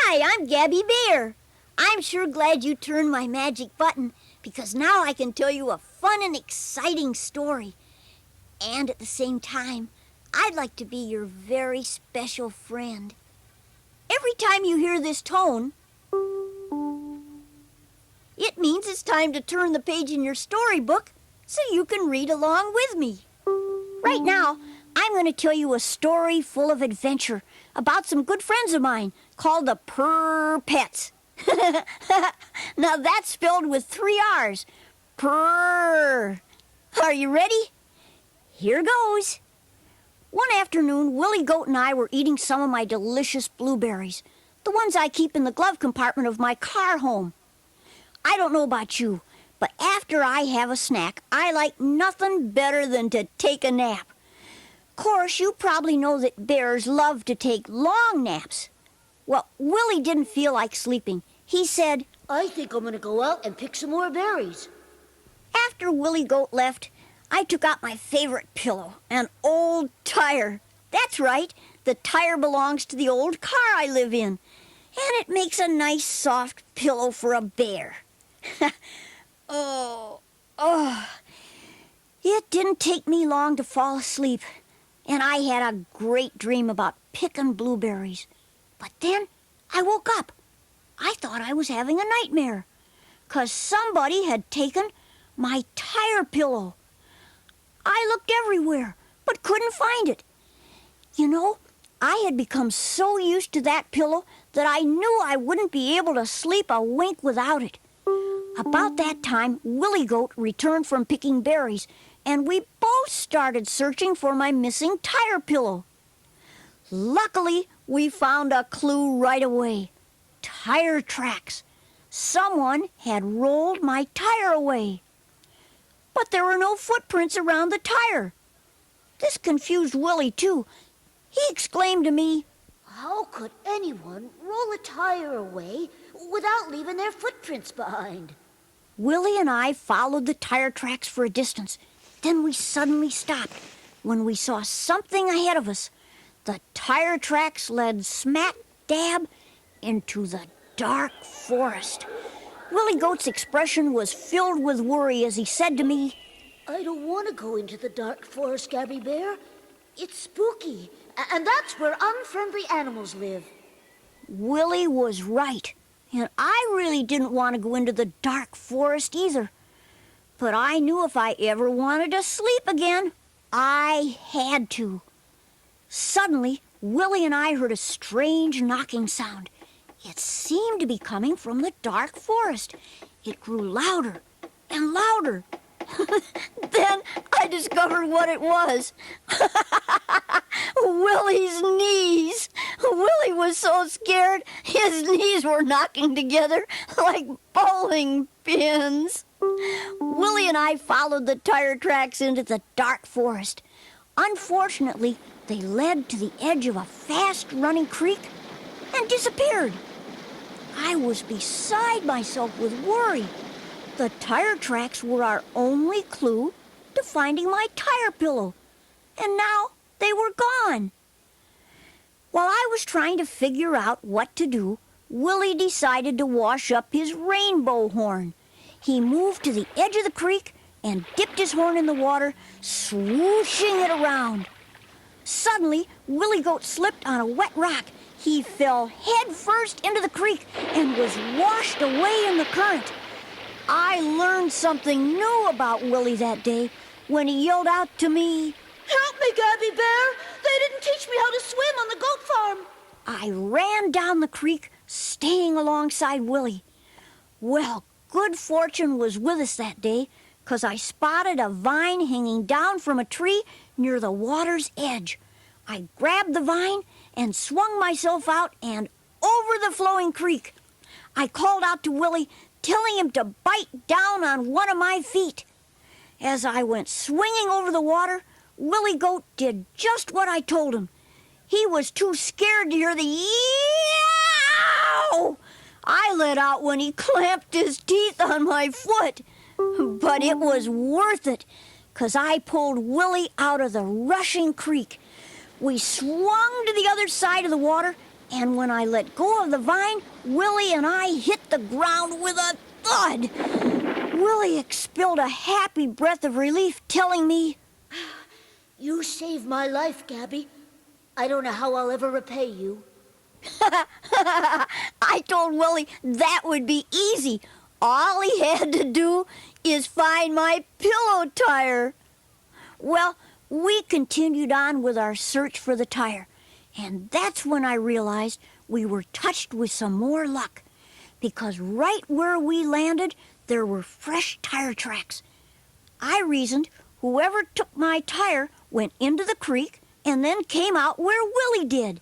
Hi, I'm Gabby Bear. I'm sure glad you turned my magic button because now I can tell you a fun and exciting story. And at the same time, I'd like to be your very special friend. Every time you hear this tone, it means it's time to turn the page in your storybook so you can read along with me. Right now, I'm going to tell you a story full of adventure about some good friends of mine called the Purrr Pets. Now that's spelled with 3 R's. Purrr. Are you ready? Here goes. One afternoon, Willie Goat and I were eating some of my delicious blueberries, the ones I keep in the glove compartment of my car home. I don't know about you, but after I have a snack, I like nothing better than to take a nap. Of course, you probably know that bears love to take long naps. Well, Willie didn't feel like sleeping. He said, I think I'm going to go out and pick some more berries. After Willie Goat left, I took out my favorite pillow, an old tire. That's right, the tire belongs to the old car I live in, and it makes a nice soft pillow for a bear. It didn't take me long to fall asleep, and I had a great dream about picking blueberries. But then I woke up. I thought I was having a nightmare, 'cause somebody had taken my tire pillow. I looked everywhere, but couldn't find it. You know, I had become so used to that pillow that I knew I wouldn't be able to sleep a wink without it. About that time, Willie Goat returned from picking berries, and we both started searching for my missing tire pillow. Luckily, we found a clue right away. Tire tracks. Someone had rolled my tire away. But there were no footprints around the tire. This confused Willie, too. He exclaimed to me, How could anyone roll a tire away without leaving their footprints behind? Willie and I followed the tire tracks for a distance. Then we suddenly stopped when we saw something ahead of us. The tire tracks led smack dab into the dark forest. Willie Goat's expression was filled with worry as he said to me, I don't want to go into the dark forest, Gabby Bear. It's spooky, and that's where unfriendly animals live. Willie was right, and I really didn't want to go into the dark forest either. But I knew if I ever wanted to sleep again, I had to. Suddenly, Willie and I heard a strange knocking sound. It seemed to be coming from the dark forest. It grew louder and louder. Then I discovered what it was. Willie's knees. Willie was so scared, his knees were knocking together like bowling pins. Willie and I followed the tire tracks into the dark forest. Unfortunately, they led to the edge of a fast-running creek and disappeared. I was beside myself with worry. The tire tracks were our only clue to finding my tire pillow, and now they were gone. While I was trying to figure out what to do, Willie decided to wash up his rainbow horn. He moved to the edge of the creek and dipped his horn in the water, swooshing it around. Suddenly, Willie Goat slipped on a wet rock. He fell head first into the creek and was washed away in the current. I learned something new about Willie that day when he yelled out to me, Help me, Gabby Bear! They didn't teach me how to swim on the goat farm! I ran down the creek, staying alongside Willie. Well, good fortune was with us that day, 'cause I spotted a vine hanging down from a tree near the water's edge. I grabbed the vine and swung myself out and over the flowing creek. I called out to Willie, telling him to bite down on one of my feet. As I went swinging over the water, Willie Goat did just what I told him. He was too scared to hear the yow I let out when he clamped his teeth on my foot. But it was worth it, 'cause I pulled Willie out of the rushing creek. We swung to the other side of the water And when I let go of the vine, Willie and I hit the ground with a thud. Willie expelled a happy breath of relief, telling me, You saved my life, Gabby. I don't know how I'll ever repay you. I told Willie that would be easy. All he had to do is find my pillow tire. Well, we continued on with our search for the tire, and that's when I realized we were touched with some more luck, because right where we landed, there were fresh tire tracks. I reasoned whoever took my tire went into the creek and then came out where Willie did.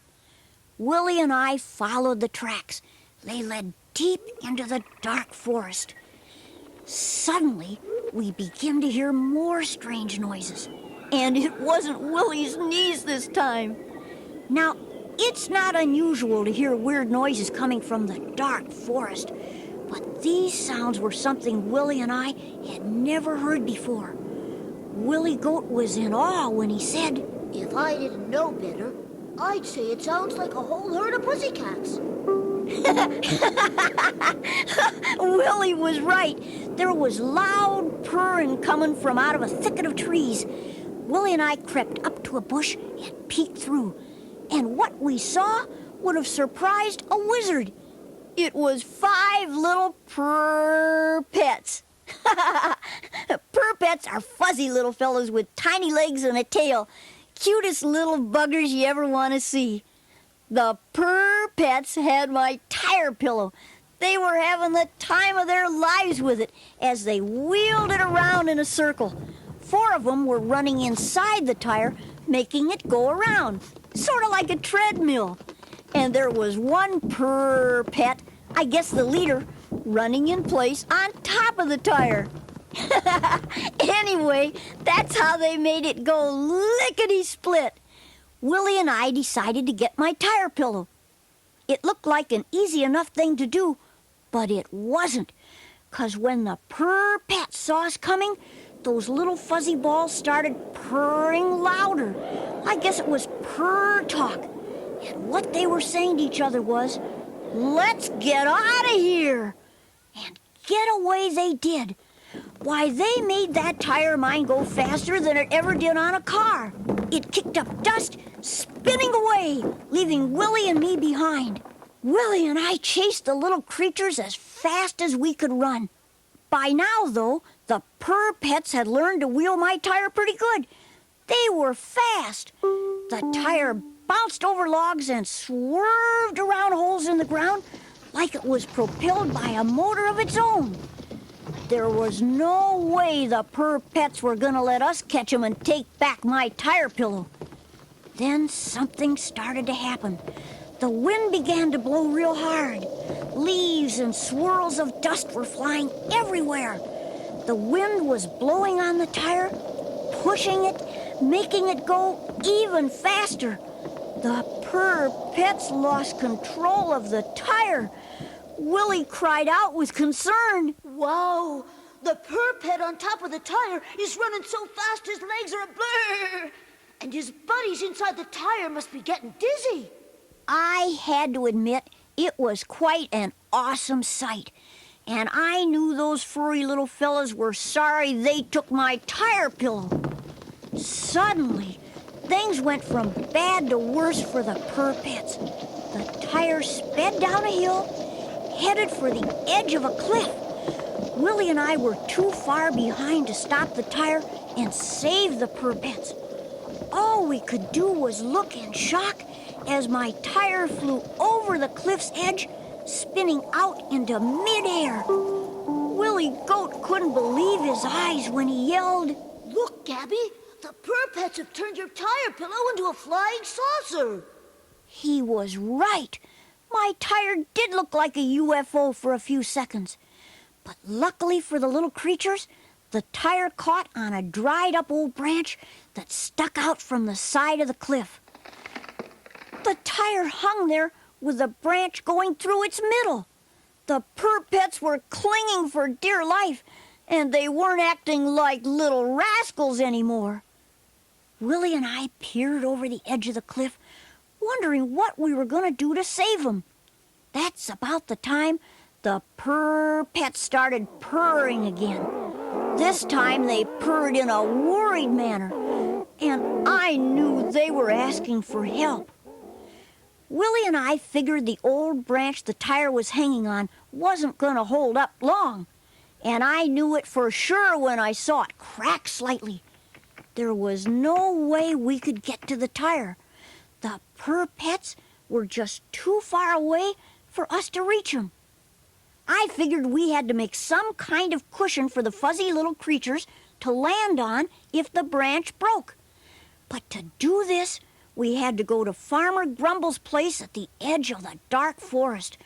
Willie and I followed the tracks. They led deep into the dark forest. Suddenly, we began to hear more strange noises, and it wasn't Willie's knees this time. Now, it's not unusual to hear weird noises coming from the dark forest, but these sounds were something Willie and I had never heard before. Willie Goat was in awe when he said, If I didn't know better, I'd say it sounds like a whole herd of pussycats. Willie was right. There was loud purring coming from out of a thicket of trees. Willie and I crept up to a bush and peeked through. And what we saw would have surprised a wizard. It was 5 little Purrr Pets. Purrr Pets are fuzzy little fellows with tiny legs and a tail. Cutest little buggers you ever want to see. The Purrr Pets had my tire pillow. They were having the time of their lives with it as they wheeled it around in a circle. 4 of them were running inside the tire, making it go around, sort of like a treadmill. And there was one Purrr Pet, I guess the leader, running in place on top of the tire. Anyway, that's how they made it go lickety-split. Willie and I decided to get my tire pillow. It looked like an easy enough thing to do, but it wasn't, 'cause when the Purrr Pets saw us coming, those little fuzzy balls started purring louder. I guess it was purr talk. And what they were saying to each other was, "Let's get out of here!" And get away they did. Why, they made that tire of mine go faster than it ever did on a car. It kicked up dust, spinning away, leaving Willie and me behind. Willie and I chased the little creatures as fast as we could run. By now, though, the Purrr Pets had learned to wheel my tire pretty good. They were fast. The tire bounced over logs and swerved around holes in the ground like it was propelled by a motor of its own. There was no way the Purrr Pets were going to let us catch them and take back my tire pillow. Then something started to happen. The wind began to blow real hard. Leaves and swirls of dust were flying everywhere. The wind was blowing on the tire, pushing it, making it go even faster. The Purrr Pets lost control of the tire. Willie cried out with concern. Wow! The Purrr Pet on top of the tire is running so fast his legs are a blur! And his buddies inside the tire must be getting dizzy. I had to admit, it was quite an awesome sight. And I knew those furry little fellas were sorry they took my tire pillow. Suddenly, things went from bad to worse for the Purrr Pets. The tire sped down a hill, headed for the edge of a cliff. Willie and I were too far behind to stop the tire and save the Purrr Pets. All we could do was look in shock as my tire flew over the cliff's edge, spinning out into midair. Willie Goat couldn't believe his eyes when he yelled, Look, Gabby, the Purrr Pets have turned your tire pillow into a flying saucer. He was right. My tire did look like a UFO for a few seconds. But luckily for the little creatures, the tire caught on a dried-up old branch that stuck out from the side of the cliff. The tire hung there with the branch going through its middle. The Purrr Pets were clinging for dear life, and they weren't acting like little rascals anymore. Willie and I peered over the edge of the cliff, wondering what we were going to do to save them. That's about the time the Purrr Pets started purring again. This time they purred in a worried manner, and I knew they were asking for help. Willie and I figured the old branch the tire was hanging on wasn't going to hold up long, and I knew it for sure when I saw it crack slightly. There was no way we could get to the tire. The Purrr Pets were just too far away for us to reach them. I figured we had to make some kind of cushion for the fuzzy little creatures to land on if the branch broke. But to do this, we had to go to Farmer Grumble's place at the edge of the dark forest.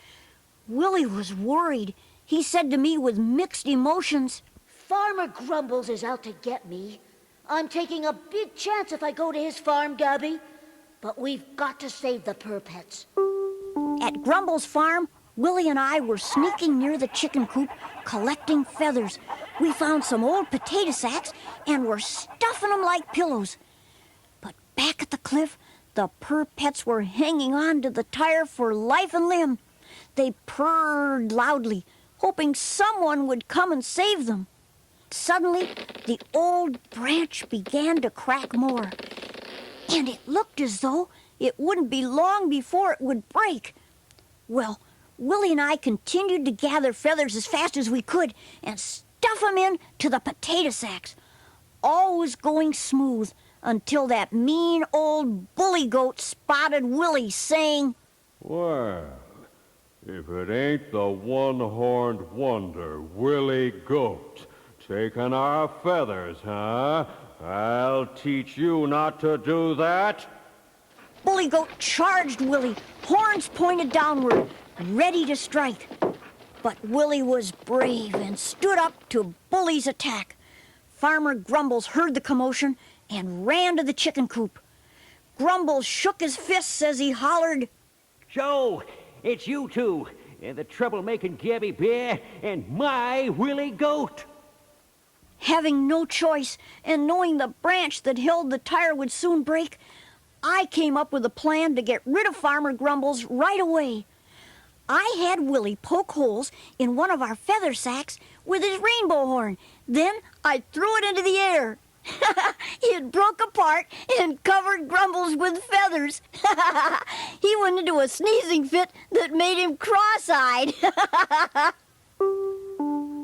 Willie was worried. He said to me with mixed emotions, Farmer Grumbles is out to get me. I'm taking a big chance if I go to his farm, Gabby. But we've got to save the Purrr Pets. At Grumble's farm, Willie and I were sneaking near the chicken coop, collecting feathers. We found some old potato sacks and were stuffing them like pillows. But back at the cliff, the Purrr Pets were hanging on to the tire for life and limb. They purred loudly, hoping someone would come and save them. Suddenly, the old branch began to crack more, and it looked as though it wouldn't be long before it would break. Well, Willie and I continued to gather feathers as fast as we could and stuff them into the potato sacks. All was going smooth until that mean old bully goat spotted Willie, saying, Well, if it ain't the one-horned wonder, Willie Goat, taking our feathers, huh? I'll teach you not to do that. Bully Goat charged Willie, horns pointed downward, ready to strike. But Willie was brave and stood up to Bully's attack. Farmer Grumbles heard the commotion and ran to the chicken coop. Grumbles shook his fists as he hollered, So, it's you two, the troublemaking Gabby Bear and my Willie Goat. Having no choice and knowing the branch that held the tire would soon break, I came up with a plan to get rid of Farmer Grumbles right away. I had Willie poke holes in one of our feather sacks with his rainbow horn. Then I threw it into the air. It broke apart and covered Grumbles with feathers. He went into a sneezing fit that made him cross-eyed.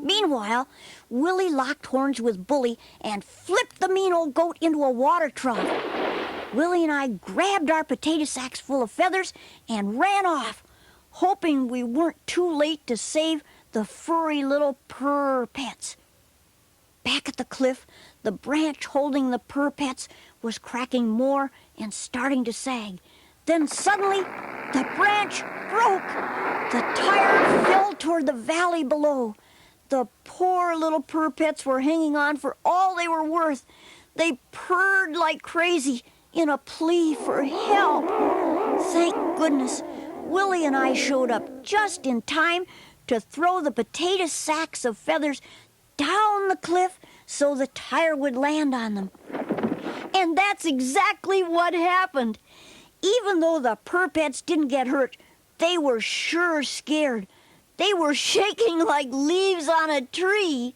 Meanwhile, Willie locked horns with Bully and flipped the mean old goat into a water trough. Willie and I grabbed our potato sacks full of feathers and ran off, hoping we weren't too late to save the furry little Purrr Pets. Back at the cliff, the branch holding the Purrr Pets was cracking more and starting to sag. Then suddenly, the branch broke. The tire fell toward the valley below. The poor little Purrr Pets were hanging on for all they were worth. They purred like crazy in a plea for help. Thank goodness, Willie and I showed up just in time to throw the potato sacks of feathers down the cliff so the tire would land on them. And that's exactly what happened. Even though the Purrr Pets didn't get hurt, they were sure scared. They were shaking like leaves on a tree.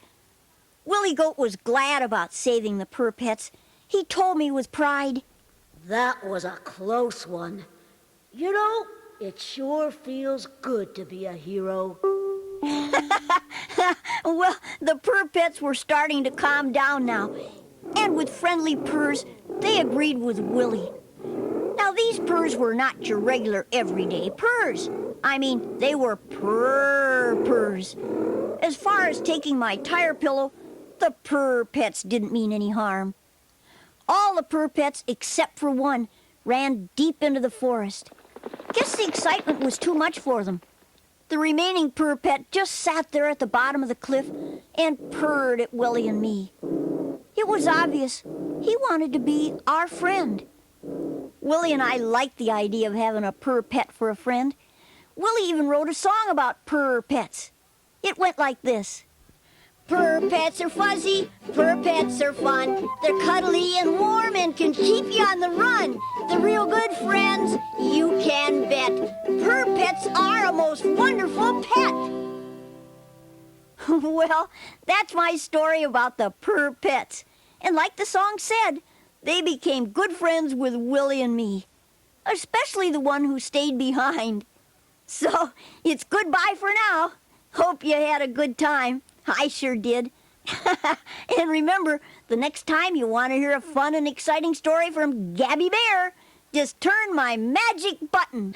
Willie Goat was glad about saving the Purrr Pets. He told me with pride, That was a close one. You know, it sure feels good to be a hero. Well, the Purrr Pets were starting to calm down now, and with friendly purrs, they agreed with Willie. Now, these purrs were not your regular everyday purrs. I mean, they were purr purrs. As far as taking my tire pillow, the Purrr Pets didn't mean any harm. All the Purrr Pets, except for one, ran deep into the forest. Guess the excitement was too much for them. The remaining Purrr Pet just sat there at the bottom of the cliff and purred at Willie and me. It was obvious he wanted to be our friend. Willie and I liked the idea of having a Purrr Pet for a friend. Willie even wrote a song about Purrr Pets. It went like this. Purr Pets are fuzzy, Purr Pets are fun. They're cuddly and warm and can keep you on the run. They're real good friends, you can bet. Purr Pets are a most wonderful pet. Well, that's my story about the Purr Pets. And like the song said, they became good friends with Willie and me. Especially the one who stayed behind. So, it's goodbye for now. Hope you had a good time. I sure did. And remember, the next time you want to hear a fun and exciting story from Gabby Bear, just turn my magic button.